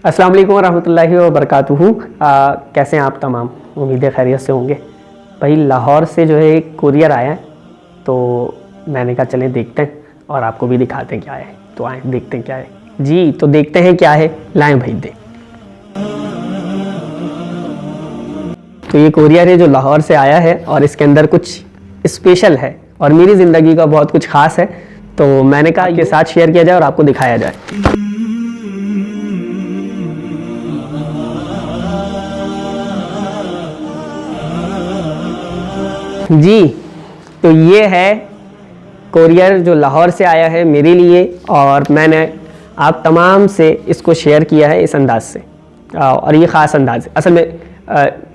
السلام علیکم ورحمۃ اللہ وبرکاتہ. کیسے ہیں آپ تمام؟ امید ہے خیریت سے ہوں گے. بھائی لاہور سے جو ہے ایک کوریئر آیا ہے, تو میں نے کہا چلیں دیکھتے ہیں اور آپ کو بھی دکھاتے ہیں کیا ہے. تو آئیں دیکھتے ہیں کیا ہے. جی تو دیکھتے ہیں کیا ہے, لائیں بھائی دیں. تو یہ کوریئر ہے جو لاہور سے آیا ہے اور اس کے اندر کچھ اسپیشل ہے اور میری زندگی کا بہت کچھ خاص ہے, تو میں نے کہا یہ ساتھ شیئر کیا جائے اور آپ کو دکھایا جائے. جی تو یہ ہے کوریئر جو لاہور سے آیا ہے میرے لیے, اور میں نے آپ تمام سے اس کو شیئر کیا ہے اس انداز سے, اور یہ خاص انداز ہے. اصل میں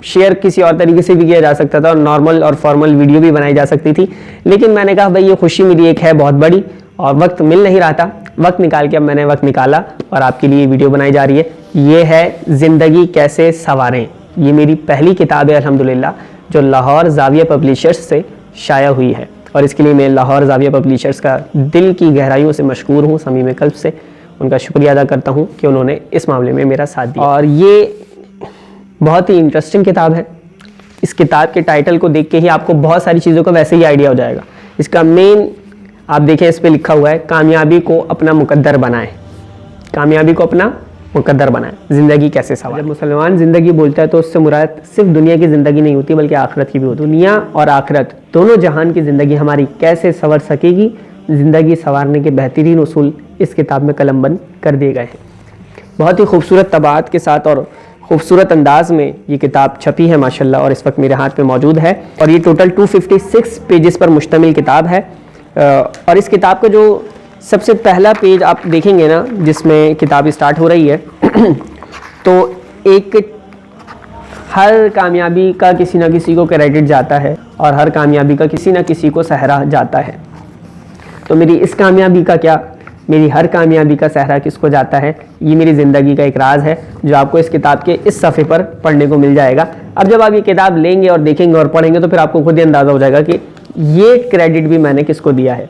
شیئر کسی اور طریقے سے بھی کیا جا سکتا تھا اور نارمل اور فارمل ویڈیو بھی بنائی جا سکتی تھی, لیکن میں نے کہا بھائی یہ خوشی میری ایک ہے بہت بڑی اور وقت مل نہیں رہا تھا. وقت نکال کے اب میں نے وقت نکالا اور آپ کے لیے ویڈیو بنائی جا رہی ہے. یہ ہے زندگی کیسے سنواریں. یہ میری پہلی کتاب ہے الحمدللہ جو لاہور زاویہ پبلیشرز سے شائع ہوئی ہے, اور اس کے لیے میں لاہور زاویہ پبلیشرز کا دل کی گہرائیوں سے مشکور ہوں, صمیم قلب سے ان کا شکریہ ادا کرتا ہوں کہ انہوں نے اس معاملے میں میرا ساتھ دیا. اور یہ بہت ہی انٹرسٹنگ کتاب ہے. اس کتاب کے ٹائٹل کو دیکھ کے ہی آپ کو بہت ساری چیزوں کا ویسے ہی آئیڈیا ہو جائے گا. اس کا مین آپ دیکھیں, اس پہ لکھا ہوا ہے کامیابی کو اپنا مقدر بنائیں. کامیابی کو اپنا مقدر بنائیں, زندگی کیسے سنواریں. جب مسلمان زندگی بولتا ہے تو اس سے مراد صرف دنیا کی زندگی نہیں ہوتی بلکہ آخرت کی بھی ہوتی ہے. دنیا اور آخرت دونوں جہان کی زندگی ہماری کیسے سنور سکے گی, زندگی سنوارنے کے بہترین اصول اس کتاب میں قلم بند کر دیے گئے ہیں. بہت ہی خوبصورت طباعت کے ساتھ اور خوبصورت انداز میں یہ کتاب چھپی ہے ماشاءاللہ, اور اس وقت میرے ہاتھ میں موجود ہے. اور یہ ٹوٹل 256 پیجز پر مشتمل کتاب ہے. اور اس کتاب کا جو سب سے پہلا پیج آپ دیکھیں گے نا, جس میں کتاب اسٹارٹ ہو رہی ہے, تو ایک ہر کامیابی کا کسی نہ کسی کو کریڈٹ جاتا ہے اور ہر کامیابی کا کسی نہ کسی کو سہرا جاتا ہے. تو میری اس کامیابی کا کیا, میری ہر کامیابی کا سہرا کس کو جاتا ہے, یہ میری زندگی کا ایک راز ہے جو آپ کو اس کتاب کے اس صفحے پر پڑھنے کو مل جائے گا. اب جب آپ یہ کتاب لیں گے اور دیکھیں گے اور پڑھیں گے تو پھر آپ کو خود ہی اندازہ ہو جائے گا کہ یہ کریڈٹ بھی میں نے کس کو دیا ہے.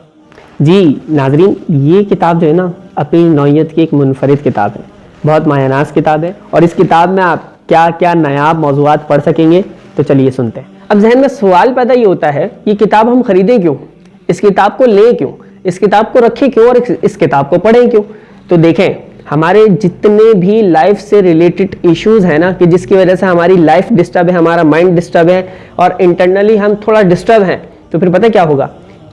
جی ناظرین, یہ کتاب جو ہے نا اپنی نوعیت کی ایک منفرد کتاب ہے, بہت مایہ ناز کتاب ہے, اور اس کتاب میں آپ کیا کیا نایاب موضوعات پڑھ سکیں گے. تو چلیے سنتے ہیں. اب ذہن میں سوال پیدا یہ ہوتا ہے, یہ کتاب ہم خریدیں کیوں, اس کتاب کو لیں کیوں, اس کتاب کو رکھیں کیوں, اور اس کتاب کو پڑھیں کیوں. تو دیکھیں, ہمارے جتنے بھی لائف سے ریلیٹڈ ایشوز ہیں نا, کہ جس کی وجہ سے ہماری لائف ڈسٹرب ہے, ہمارا مائنڈ ڈسٹرب ہے اور انٹرنلی ہم تھوڑا ڈسٹرب ہیں, تو پھر پتہ کیا ہوگا,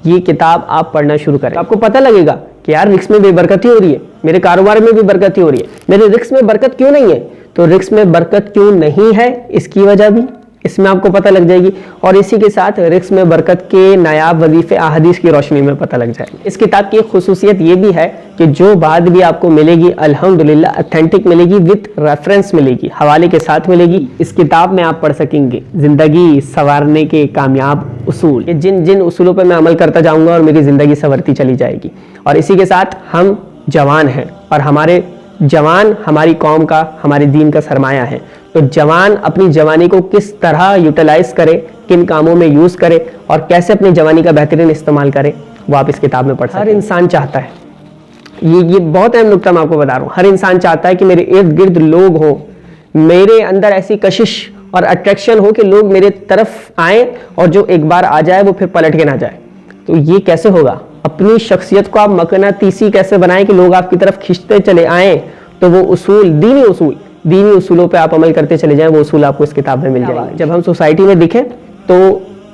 یہ کتاب آپ پڑھنا شروع کریں, آپ کو پتہ لگے گا کہ یار رزق میں بے برکتی ہو رہی ہے, میرے کاروبار میں بھی برکتی ہو رہی ہے, میرے رزق میں برکت کیوں نہیں ہے. تو رزق میں برکت کیوں نہیں ہے اس کی وجہ بھی اس میں آپ کو پتہ لگ جائے گی, اور اسی کے ساتھ رزق میں برکت کے نایاب وظیفے احادیث کی روشنی میں پتہ لگ جائے گی. اس کتاب کی خصوصیت یہ بھی ہے کہ جو بات بھی آپ کو ملے گی الحمدللہ اتھینٹک ملے گی, وتھ ریفرنس ملے گی, حوالے کے ساتھ ملے گی. اس کتاب میں آپ پڑھ سکیں گے زندگی سنوارنے کے کامیاب اصول, جن جن اصولوں پہ میں عمل کرتا جاؤں گا اور میری زندگی سنورتی چلی جائے گی. اور اسی کے ساتھ ہم جوان ہیں, اور ہمارے جوان ہماری قوم کا, ہمارے دین کا سرمایہ ہے. تو جوان اپنی جوانی کو کس طرح یوٹیلائز کرے, کن کاموں میں یوز کرے, اور کیسے اپنی جوانی کا بہترین استعمال کرے, وہ آپ اس کتاب میں پڑھ سکتے ہیں. ہر انسان چاہتا ہے, یہ بہت اہم نکتہ میں آپ کو بتا رہا ہوں, ہر انسان چاہتا ہے کہ میرے ارد گرد لوگ ہوں, میرے اندر ایسی کشش اور اٹریکشن ہو کہ لوگ میرے طرف آئیں, اور جو ایک بار آ جائے وہ پھر پلٹ کے نہ جائے. تو یہ کیسے ہوگا, اپنی شخصیت کو آپ مقناطیسی کیسے بنائیں کہ لوگ آپ کی طرف کھنچتے چلے آئیں. تو وہ اصول, دینی اصولوں پہ آپ عمل کرتے چلے جائیں, وہ اصول آپ کو اس کتاب میں مل جائیں گے. جب ہم سوسائٹی میں دکھیں تو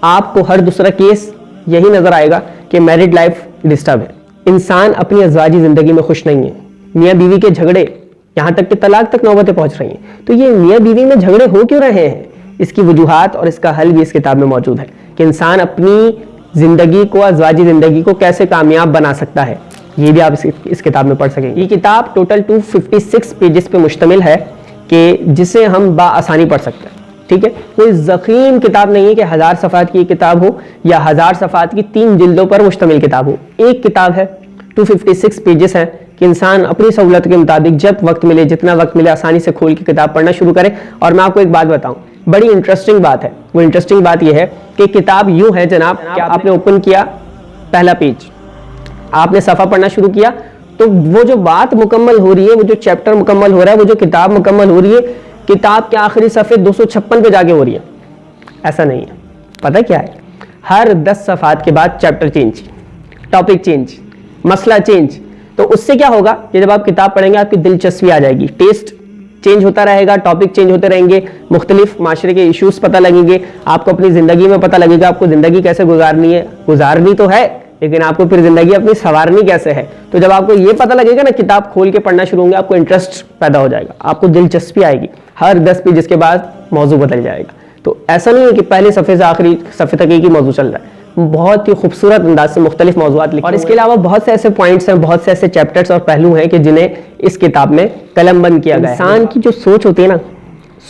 آپ کو ہر دوسرا کیس یہی نظر آئے گا کہ میرڈ لائف ڈسٹرب ہے, انسان اپنی ازواجی زندگی میں خوش نہیں ہے, میاں بیوی کے جھگڑے, یہاں تک کہ طلاق تک نوبتیں پہنچ رہی ہیں. تو یہ میاں بیوی میں جھگڑے ہو کیوں رہے ہیں, اس کی وجوہات اور اس کا حل بھی اس کتاب میں موجود ہے کہ انسان اپنی زندگی کو, ازواجی زندگی کو کیسے کامیاب بنا سکتا ہے. یہ بھی آپ اس کتاب میں پڑھ سکیں گے. یہ کتاب ٹوٹل 256 پیجز پہ مشتمل ہے کہ جسے ہم بآسانی پڑھ سکتے ہیں. ٹھیک ہے, کوئی ضخیم کتاب نہیں ہے کہ 1000 صفحات کی کتاب ہو یا 1000 صفحات کی 3 جلدوں پر مشتمل کتاب ہو. ایک کتاب ہے, 256 پیجز ہیں, کہ انسان اپنی سہولت کے مطابق جب وقت ملے, جتنا وقت ملے, آسانی سے کھول کے کتاب پڑھنا شروع کرے. اور میں آپ کو ایک بات بتاؤں, بڑی انٹرسٹنگ بات ہے. وہ انٹرسٹنگ بات یہ ہے کہ کتاب یوں ہے جناب کہ آپ نے اوپن کیا پہلا پیج, آپ نے صفحہ پڑھنا شروع کیا تو وہ جو بات مکمل ہو رہی ہے, وہ جو چیپٹر مکمل ہو رہا ہے, وہ جو کتاب مکمل ہو رہی ہے, کتاب کے آخری صفحے 256 پہ جا کے ہو رہی ہے. ایسا نہیں ہے. پتہ کیا ہے, ہر 10 صفحات کے بعد چیپٹر چینج, ٹاپک چینج, مسئلہ چینج. تو اس سے کیا ہوگا کہ جب آپ کتاب پڑھیں گے آپ کی دلچسپی آ جائے گی, ٹیسٹ چینج ہوتا رہے گا, ٹاپک چینج ہوتے رہیں گے, مختلف معاشرے کے ایشوز پتہ لگیں گے, آپ کو اپنی زندگی میں پتہ لگے گا آپ کو زندگی کیسے گزارنی ہے. گزارنی تو ہے لیکن آپ کو پھر زندگی اپنی سنوارنی کیسے ہے. تو جب آپ کو یہ پتہ لگے گا نا, کتاب کھول کے پڑھنا شروع ہوں گے, آپ کو انٹرسٹ پیدا ہو جائے گا, آپ کو دلچسپی آئے گی. ہر 10 پیج کے بعد موضوع بدل جائے گا. تو ایسا نہیں ہے کہ پہلے صفحے سے آخری صفحے تک ایک ہی موضوع چل رہا ہے. بہت ہی خوبصورت انداز سے مختلف موضوعات لکھے, اور اس کے علاوہ بہت سے ایسے پوائنٹس ہیں, بہت سے ایسے چیپٹرز اور پہلو ہیں کہ جنہیں اس کتاب میں قلم بند کیا گیا ہے. انسان کی جو سوچ ہوتی ہے نا,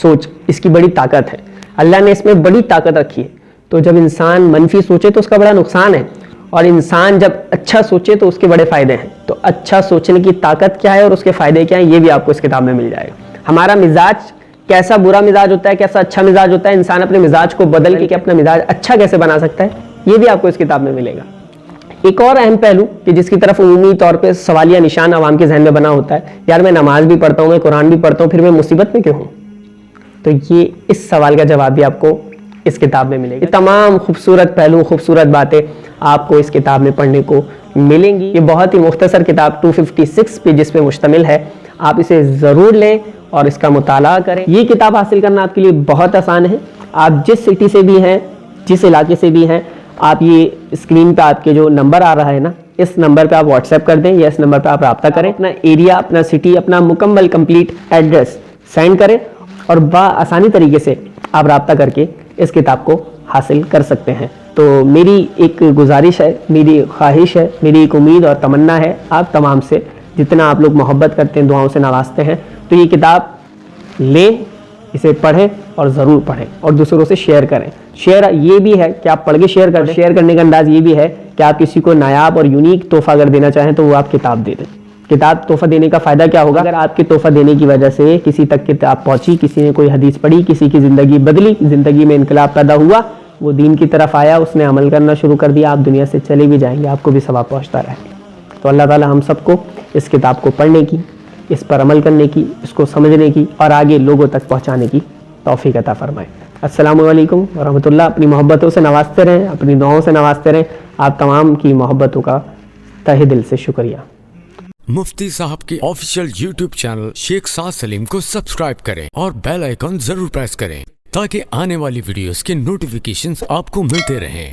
سوچ, اس کی بڑی طاقت ہے. اللہ نے اس میں بڑی طاقت رکھی ہے. تو جب انسان منفی سوچے تو اس کا بڑا نقصان ہے, اور انسان جب اچھا سوچے تو اس کے بڑے فائدے ہیں. تو اچھا سوچنے کی طاقت کیا ہے اور اس کے فائدے کیا ہیں, یہ بھی آپ کو اس کتاب میں مل جائے گا. ہمارا مزاج کیسا برا مزاج ہوتا ہے, کیسا اچھا مزاج ہوتا ہے, انسان اپنے مزاج کو بدل کے اپنا مزاج اچھا کیسے بنا سکتا ہے, یہ بھی آپ کو اس کتاب میں ملے گا. ایک اور اہم پہلو کہ جس کی طرف عمومی طور پہ سوالیہ نشان عوام کے ذہن میں بنا ہوتا ہے, یار میں نماز بھی پڑھتا ہوں, میں قرآن بھی پڑھتا ہوں, پھر میں مصیبت میں کیوں ہوں. تو یہ اس سوال کا جواب بھی آپ کو اس کتاب میں ملے گا. یہ تمام خوبصورت پہلو, خوبصورت باتیں آپ کو اس کتاب میں پڑھنے کو ملیں گی. یہ بہت ہی مختصر کتاب 256 پیجز پہ مشتمل ہے. آپ اسے ضرور لیں اور اس کا مطالعہ کریں. یہ کتاب حاصل کرنا آپ کے لیے بہت آسان ہے. آپ جس سٹی سے بھی ہیں, جس علاقے سے بھی ہیں, آپ یہ اسکرین پہ آپ کے جو نمبر آ رہا ہے نا, اس نمبر پہ آپ واٹس ایپ کر دیں یا اس نمبر پہ آپ رابطہ کریں. اپنا ایریا, اپنا سٹی, اپنا مکمل کمپلیٹ ایڈریس سینڈ کریں اور بآسانی طریقے سے آپ رابطہ کر کے اس کتاب کو حاصل کر سکتے ہیں. تو میری ایک گزارش ہے, میری خواہش ہے, میری ایک امید اور تمنا ہے آپ تمام سے, جتنا آپ لوگ محبت کرتے ہیں, دعاؤں سے نوازتے ہیں, تو یہ کتاب لیں, اسے پڑھیں اور ضرور پڑھیں اور دوسروں سے شیئر کریں. شیئر یہ بھی ہے کہ آپ پڑھ کے شیئر کر دیں. شیئر کرنے کا انداز یہ بھی ہے کہ آپ کسی کو نایاب اور یونیک تحفہ اگر دینا چاہیں تو وہ آپ کتاب دے دیں. کتاب تحفہ دینے کا فائدہ کیا ہوگا, اگر آپ کے تحفہ دینے کی وجہ سے کسی تک کتاب پہنچی, کسی نے کوئی حدیث پڑھی, کسی کی زندگی بدلی, زندگی میں انقلاب پیدا ہوا, وہ دین کی طرف آیا, اس نے عمل کرنا شروع کر دیا, آپ دنیا سے چلے بھی جائیں گے, آپ کو بھی ثواب پہنچتا رہے. تو اللہ تعالی ہم سب کو اس کتاب کو پڑھنے کی, اس پر عمل کرنے کی, اس کو سمجھنے کی اور آگے لوگوں تک پہنچانے کی توفیق عطا فرمائے. السلام علیکم ورحمۃ اللہ. اپنی محبتوں سے نوازتے رہیں, اپنی دعاؤں سے نوازتے رہیں. آپ تمام کی محبتوں کا تہہ دل سے شکریہ. مفتی صاحب کی آفیشیل یوٹیوب چینل شیخ سعد سلیم کو سبسکرائب کریں اور بیل آئیکن ضرور پریس کریں تاکہ آنے والی ویڈیوز کے نوٹیفیکیشنز آپ کو ملتے رہیں.